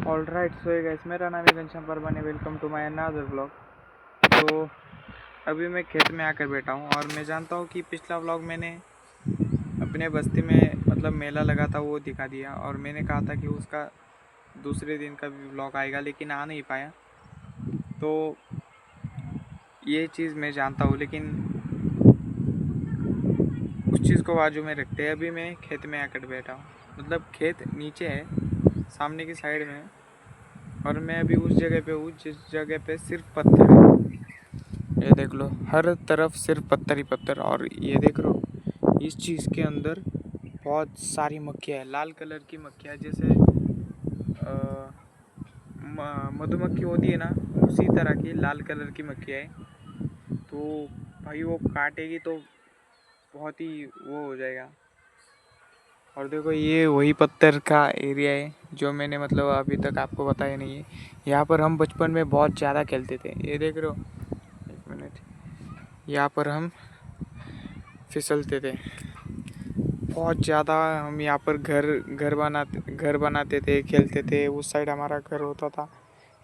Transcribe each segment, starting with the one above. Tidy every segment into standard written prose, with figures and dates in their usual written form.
Alright so guys, मेरा नाम है Ghanshyam Parmane. Welcome to my another vlog. तो अभी मैं खेत में आकर बैठा हूँ और मैं जानता हूँ कि पिछला व्लॉग मैंने अपने बस्ती में मतलब मेला लगा था वो दिखा दिया, और मैंने कहा था कि उसका दूसरे दिन का भी व्लॉग आएगा, लेकिन आ नहीं पाया। तो ये चीज़ मैं जानता हूँ, लेकिन उस चीज़ को बाजू में रखते हैं अभी मैं खेत में आकर बैठा हूँ। मतलब खेत नीचे है, सामने की साइड में, और मैं अभी उस जगह पे हूँ जिस जगह पे सिर्फ पत्थर है। ये देख लो, हर तरफ सिर्फ पत्थर ही पत्थर। और ये देख लो, इस चीज़ के अंदर बहुत सारी मक्खियाँ है, लाल कलर की मक्खियाँ, जैसे मधुमक्खी होती है ना, उसी तरह की लाल कलर की मक्खियाँ है। तो भाई वो काटेगी तो बहुत ही वो हो जाएगा। और देखो, ये वही पत्थर का एरिया है जो मैंने मतलब अभी तक आपको बताया नहीं है। यहाँ पर हम बचपन में बहुत ज़्यादा खेलते थे। ये देख रहे हो, एक मिनट, यहाँ पर हम फिसलते थे बहुत ज़्यादा। हम यहाँ पर घर बनाते थे, खेलते थे। उस साइड हमारा घर होता था,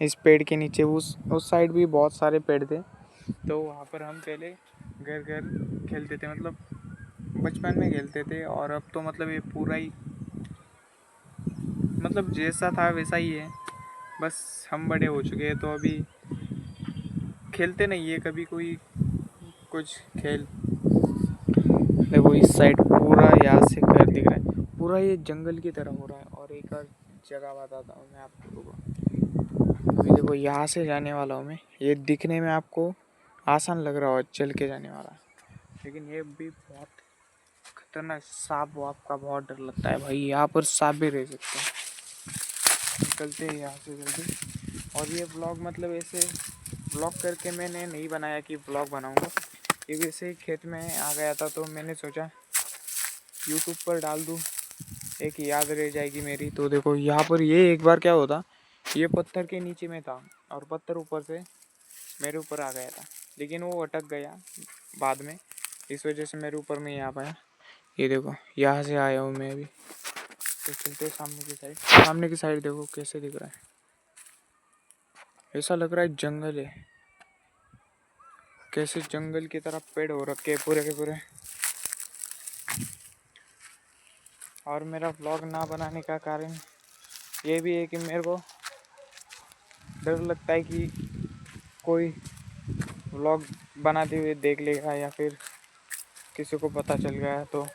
इस पेड़ के नीचे। उस साइड भी बहुत सारे पेड़ थे, तो वहाँ पर हम पहले घर घर खेलते थे, मतलब बचपन में खेलते थे। और अब तो मतलब ये पूरा ही मतलब जैसा था वैसा ही है, बस हम बड़े हो चुके हैं तो अभी खेलते नहीं है कभी कोई कुछ खेल। देखो, इस साइड पूरा यहाँ से घर दिख रहा है, पूरा ये जंगल की तरह हो रहा है। और एक और जगह बताता हूँ मैं आपको। अभी देखो, यहाँ से जाने वाला हूँ मैं। ये दिखने में आपको आसान लग रहा हो, चल के जाने वाला, लेकिन ये भी बहुत खतरनाक। सांप वाप का बहुत डर लगता है भाई, यहाँ पर सांप भी रह सकते हैं। निकलते हैं यहाँ से जल्दी। और ये ब्लॉग मतलब ऐसे ब्लॉग करके मैंने नहीं बनाया कि ब्लॉग बनाऊँगा, ये वैसे ही खेत में आ गया था, तो मैंने सोचा यूट्यूब पर डाल दूँ, एक याद रह जाएगी मेरी। तो देखो, यहाँ पर ये एक बार क्या होता, ये पत्थर के नीचे में था और पत्थर ऊपर से मेरे ऊपर आ गया था, लेकिन वो अटक गया बाद में, इस वजह से मेरे ऊपर नहीं आ पाया। ये देखो, यहाँ से आया हूँ मैं अभी। तो चलते सामने की साइड। सामने की साइड देखो कैसे दिख रहा है, ऐसा लग रहा है जंगल है, कैसे जंगल की तरह पेड़ हो रखे पूरे के पूरे। और मेरा व्लॉग ना बनाने का कारण ये भी है कि मेरे को डर लगता है कि कोई व्लॉग बनाते हुए देख लेगा, या फिर किसी को पता चल गया तो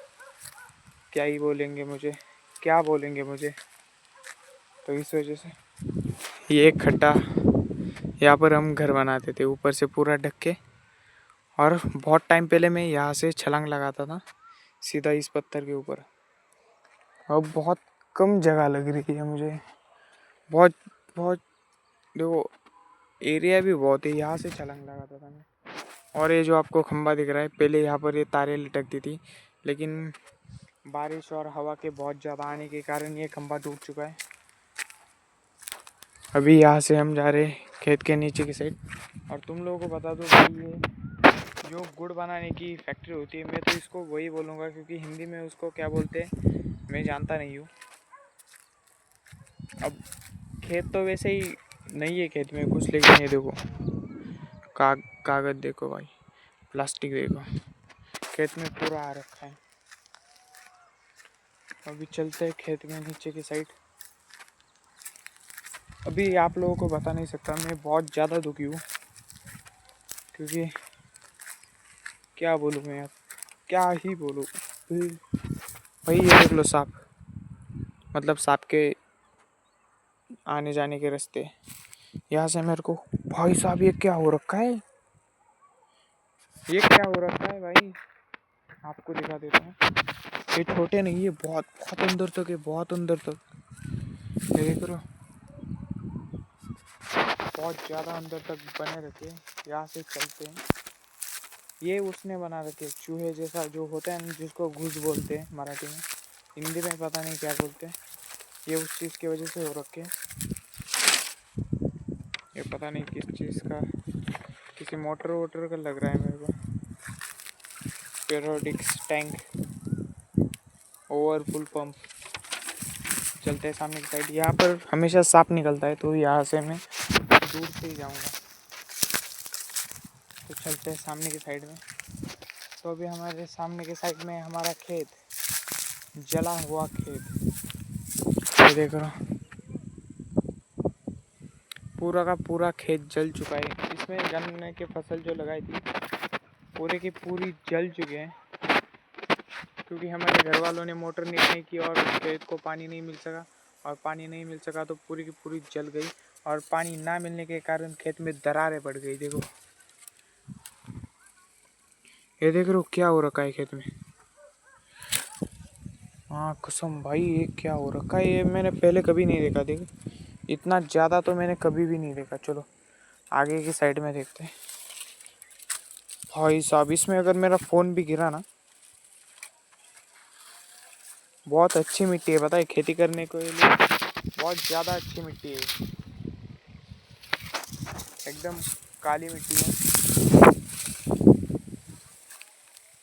क्या ही बोलेंगे मुझे, क्या बोलेंगे मुझे। तो इस वजह से ये एक खड्डा, यहाँ पर हम घर बनाते थे ऊपर से पूरा ढक के। और बहुत टाइम पहले मैं यहाँ से छलांग लगाता था सीधा इस पत्थर के ऊपर। अब बहुत कम जगह लग रही है मुझे, बहुत बहुत। देखो, एरिया भी बहुत है, यहाँ से छलांग लगाता था मैं। और ये जो आपको खंबा दिख रहा है, पहले यहाँ पर ये तारें लटकती थी, लेकिन बारिश और हवा के बहुत ज़्यादा आने के कारण ये खंबा टूट चुका है। अभी यहाँ से हम जा रहे खेत के नीचे की साइड। और तुम लोगों को बता दो कि ये जो गुड़ बनाने की फैक्ट्री होती है, मैं तो इसको वही बोलूँगा, क्योंकि हिंदी में उसको क्या बोलते हैं मैं जानता नहीं हूँ। अब खेत तो वैसे ही नहीं है खेत में कुछ, लेकिन ये देखो कागज देखो भाई, प्लास्टिक देखो, खेत में पूरा आ रखा है। अभी चलते हैं खेत में नीचे की साइड। अभी आप लोगों को बता नहीं सकता, मैं बहुत ज़्यादा दुखी हूँ, क्योंकि क्या बोलूँ मैं अब, क्या ही बोलूँ भाई। ये देख लो सांप, मतलब सांप के आने जाने के रास्ते। यहाँ से मेरे को, भाई साहब ये क्या हो रखा है, ये क्या हो रखा है भाई, आपको दिखा देता हूँ। ये छोटे नहीं है, बहुत बहुत अंदर तक है, बहुत अंदर तक। ये देख रहे हो, बहुत ज़्यादा अंदर तक बने रखे। यहाँ से चलते हैं। ये उसने बना रखे चूहे जैसा जो होता है ना, जिसको घुस बोलते हैं मराठी में, हिंदी में पता नहीं क्या बोलते हैं। ये उस चीज़ की वजह से हो रखे। ये पता नहीं किस चीज़ का, किसी मोटर वोटर का लग रहा है मेरे को। पेरोडिक्स टैंक, ओवर फुल पंप। चलते हैं सामने की साइड। यहाँ पर हमेशा सांप निकलता है तो यहाँ से मैं दूर से ही जाऊँगा। तो चलते हैं सामने की साइड में। तो अभी हमारे सामने के साइड में हमारा खेत, जला हुआ खेत, ये देख रहा हूँ, पूरा का पूरा खेत जल चुका है। इसमें गन्ने की फसल जो लगाई थी पूरे की पूरी जल चुके हैं, क्योंकि हमारे घर वालों ने मोटर नहीं की और खेत को पानी नहीं मिल सका, और पानी नहीं मिल सका तो पूरी की पूरी जल गई। और पानी ना मिलने के कारण खेत में दरारें पड़ गई। देखो, ये देख रहे हो क्या हो रखा है खेत में। हाँ कसम भाई, ये क्या हो रखा है, ये मैंने पहले कभी नहीं देखा। देख, इतना ज़्यादा तो मैंने कभी भी नहीं देखा। चलो आगे की साइड में देखते हैं। भाई साहब, इसमें अगर मेरा फ़ोन भी गिरा ना, बहुत अच्छी मिट्टी है, पता है, खेती करने के लिए बहुत ज़्यादा अच्छी मिट्टी है, एकदम काली मिट्टी है,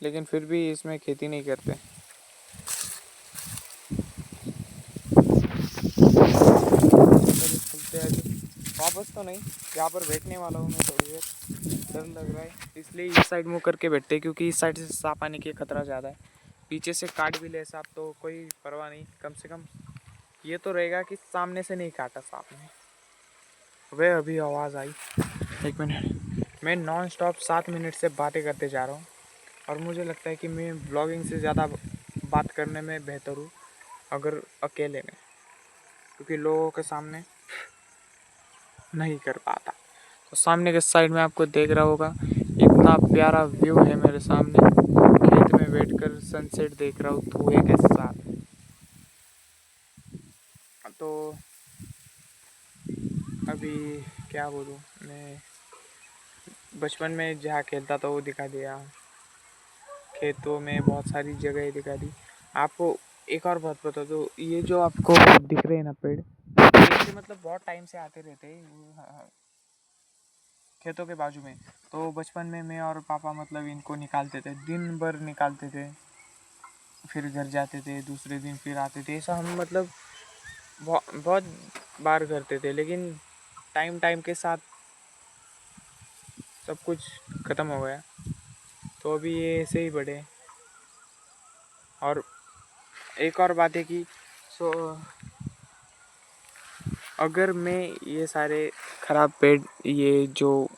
लेकिन फिर भी इसमें खेती नहीं करते। चलते हैं वापस तो नहीं, यहाँ पर बैठने वाला हूँ मैं थोड़ी देर, डर लग रहा है इसलिए इस साइड मुँह करके बैठते हैं, क्योंकि इस साइड से सांप आने की खतरा ज़्यादा है। पीछे से काट भी ले सांप तो कोई परवाह नहीं, कम से कम ये तो रहेगा कि सामने से नहीं काटा सांप ने। वह अभी आवाज़ आई, एक मिनट। मैं नॉन स्टॉप 7 मिनट से बातें करते जा रहा हूँ, और मुझे लगता है कि मैं ब्लॉगिंग से ज़्यादा बात करने में बेहतर हूँ अगर अकेले में, क्योंकि लोगों के सामने नहीं कर पाता। तो सामने के साइड में आपको देख रहा होगा, इतना प्यारा व्यू है मेरे सामने, खेत में बैठकर सनसेट देख रहा हूँ धुएं के साथ। तो अभी क्या बोलूँ, मैं बचपन में जहाँ खेलता था वो दिखा दिया, खेतों में बहुत सारी जगह दिखा दी आपको। एक और बात बता दो, ये जो आपको दिख रहे हैं ना पेड़, ये मतलब बहुत टाइम से आते रहते हैं खेतों के बाजू में। तो बचपन में मैं और पापा मतलब इनको निकालते थे, दिन भर निकालते थे, फिर घर जाते थे, दूसरे दिन फिर आते थे। ऐसा हम मतलब बहुत बार करते थे, लेकिन टाइम टाइम के साथ सब कुछ ख़त्म हो गया। तो अभी ये ऐसे ही बड़े। और एक और बात है कि अगर मैं ये सारे ख़राब पेड़, ये जो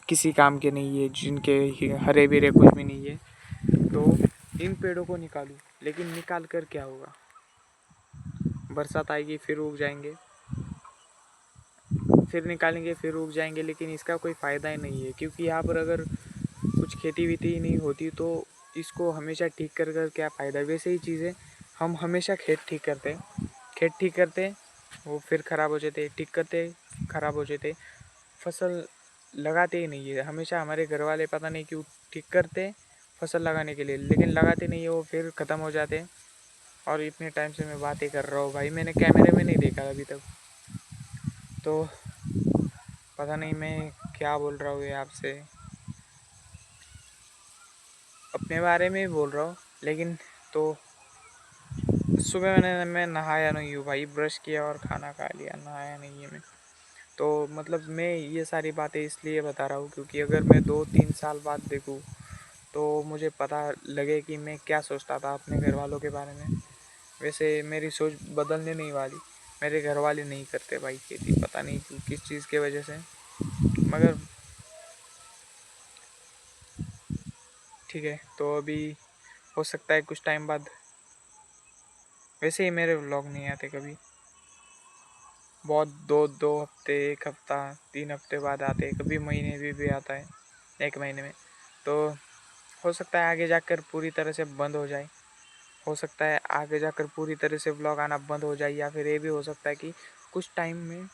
किसी काम के नहीं है, जिनके हरे भरे कुछ भी नहीं है, तो इन पेड़ों को निकालूं, लेकिन निकाल कर क्या होगा, बरसात आएगी फिर उग जाएंगे, फिर निकालेंगे फिर उग जाएंगे, लेकिन इसका कोई फ़ायदा ही नहीं है, क्योंकि यहाँ पर अगर कुछ खेती वेती ही नहीं होती तो इसको हमेशा ठीक कर कर क्या फ़ायदा। वैसे ही चीज़ें हम हमेशा खेत ठीक करते, वो फिर ख़राब हो जाते, ठीक करते ख़राब हो जाते, फसल लगाते ही नहीं है। हमेशा हमारे घर वाले पता नहीं क्यों ठीक करते फसल लगाने के लिए, लेकिन लगाते नहीं है, वो फिर ख़त्म हो जाते। और इतने टाइम से मैं बातें कर रहा हूँ भाई, मैंने कैमरे में नहीं देखा अभी तक, तो पता नहीं मैं क्या बोल रहा हूँ ये आपसे, अपने बारे में ही बोल रहा हूँ। लेकिन तो सुबह मैं नहाया नहीं हूँ भाई, ब्रश किया और खाना खा लिया, नहाया नहीं है मैं। तो मतलब मैं ये सारी बातें इसलिए बता रहा हूँ क्योंकि अगर मैं 2-3 साल बाद देखूँ तो मुझे पता लगे कि मैं क्या सोचता था अपने घर वालों के बारे में। वैसे मेरी सोच बदलने नहीं वाली, मेरे घर वाले नहीं करते भाई खेती, पता नहीं क्यों, किस चीज़ की वजह से, मगर ठीक है। तो अभी हो सकता है कुछ टाइम बाद, वैसे ही मेरे व्लॉग नहीं आते कभी, बहुत दो हफ्ते, एक हफ्ता, 3 हफ्ते बाद आते, कभी महीने भी आता है, 1 महीने में। तो हो सकता है आगे जाकर पूरी तरह से बंद हो जाए, हो सकता है आगे जाकर पूरी तरह से व्लॉग आना बंद हो जाए, या फिर ये भी हो सकता है कि कुछ टाइम में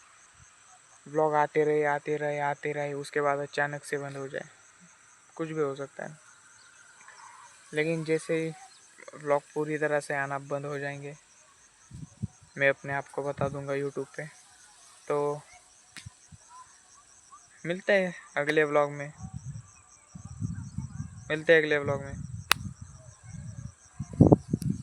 व्लॉग आते रहे उसके बाद अचानक से बंद हो जाए, कुछ भी हो सकता है। लेकिन जैसे ही व्लॉग पूरी तरह से आना बंद हो जाएंगे, मैं अपने आप को बता दूंगा यूट्यूब पे। तो मिलते हैं अगले व्लॉग में, मिलते हैं अगले व्लॉग में।